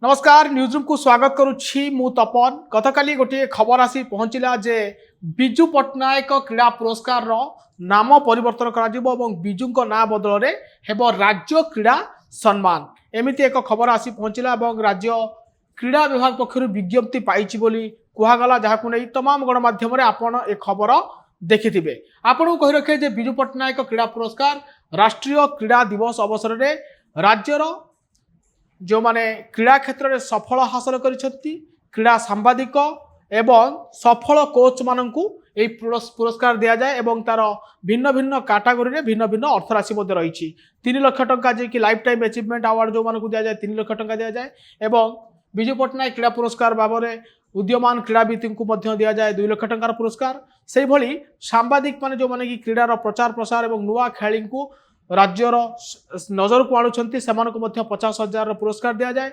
नमस्कार news room को स्वागत करुच्ची मु तपन गतकाली गोटे खबर आसी पहुंचला जे बिजू पट्टनायक क्रीड़ा पुरस्कार रो नाम परिवर्तन करा बिजू ना बदल में हेब राज्य क्रीड़ा सम्मान एमती एक खबर आसी पहुंचला राज्य क्रीड़ा विभाग पक्षर विज्ञप्ति पाई कहगला जहां नहीं तमाम गणमाध्यम आपण ए खबर देखिथे। आपन को कही रखे जे बिजू पट्टनायक क्रीड़ा पुरस्कार राष्ट्रीय क्रीड़ा दिवस अवसर में राज्यर जो माने क्रीड़ा क्षेत्र में सफल हासिल करिसेंती क्रीड़ा सांबादिक एवं सफल कोच माननकु ए पुरस्कार दिया जाए एवं तार भिन्न भिन्न कैटेगरी रे भिन्न भिन्न अर्थराशि रही 3 लाख टंका जे कि लाइफ टाइम अचीवमेंट अवार्ड जो मानकु दिया जाए 3 लाख टंका दिया जाए एवं बिजू पट्टनायक क्रीड़ा पुरस्कार बाबरे उद्यमान क्रीड़ाविद को दिया जाए 2 लाख टंकार पुरस्कार से भली सांबादिक माने जो माने कि क्रीडार प्रचार प्रसार एवं नुआ खेली को राज्यर नजर को आणुंट से 50,000 पुरस्कार दि जाए।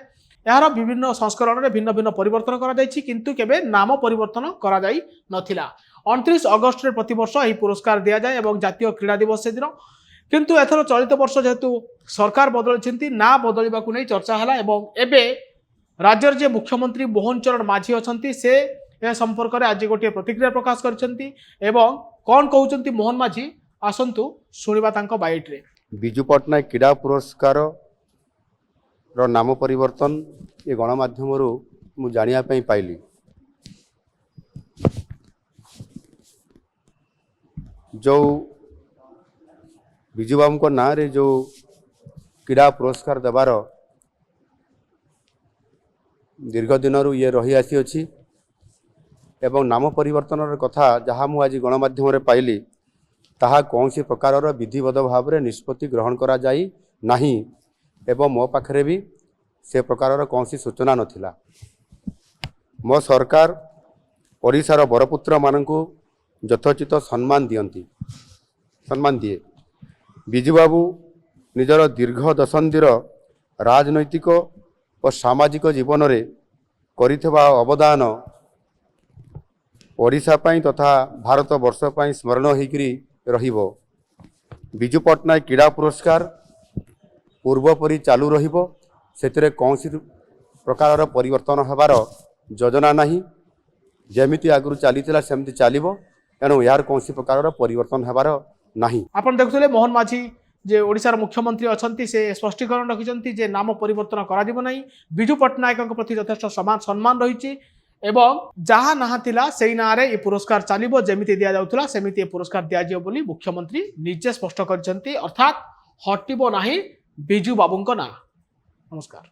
यार विभिन्न संस्करण में भिन्न भिन्न परिवर्तन किंतु केबे नाम परिवर्तन करा जाई नथिला। 29 अगस्ट रे प्रतिवर्ष यह पुरस्कार दि जाए और जातीय क्रीड़ा दिवस से दिन किंतु एथर चलित वर्ष जेहेतु सरकार बदलती ना बदलवा को नहीं चर्चा है एवं राज्यर जे मुख्यमंत्री मोहन चरण माझी अच्छा से यह संपर्क में आज गोटे प्रतिक्रिया प्रकाश करछंती एवं कौन कहउछंती मोहन माझी आसंतु शुणिबा तांको बाइट रे। बिजू पट्टनायक क्रीड़ा पुरस्कार रो नाम परिवर्तन ये गणमाध्यम मु जानिया पई पाइली। जो बिजू बाबू को ना रे जो क्रीड़ा पुरस्कार देवार दीर्घ दिन ये रही आसी अछि एवं नाम परिवर्तन कथा जहाँ मु आज गणमाध्यम रे पाइली ताहा कौन सी प्रकार विधिवत भाव में निष्पत्ति ग्रहण करा जाई नहीं एवं मो पाखरे भी से प्रकार कौन सी सूचना नथिला। मो सरकार ओडिशार बरपुत्र मानकु यथोचित सम्मान दिए। बिजू बाबू निजर दीर्घ दशंधीर राजनैतिक और सामाजिक जीवन में करिथबा अवदान ओडिशा पाई तथा भारत वर्ष पाई स्मरण होकरी रहिबो। बिजू पट्टनायक क्रीड़ा पुरस्कार पूर्वपरी चालू रहिबो सेतिरे कौन सी प्रकार परिवर्तन होबार योजना नहीं जेमिति आगु चलीला सेमती चलिबो तेणु यार कौन सी प्रकार परिवर्तन होबार नहीं। आपण देखुले मोहन माझी जे ओडिशार मुख्यमंत्री अच्छी से स्पष्टीकरण रखिंट जे नाम परिवर्तन करा नहीं बिजू पट्टनायक प्रति यथेष्ट सम्मान रही एवं जहाँ ना थिला सेई ना रे ये पुरस्कार चलिबो जेमिति दिया जाउथला सेमिति ये पुरस्कार दिया जियो बोली मुख्यमंत्री निजे स्पष्ट करछंती अर्थात हटिबो नाही बिजू बाबूंको ना। नमस्कार।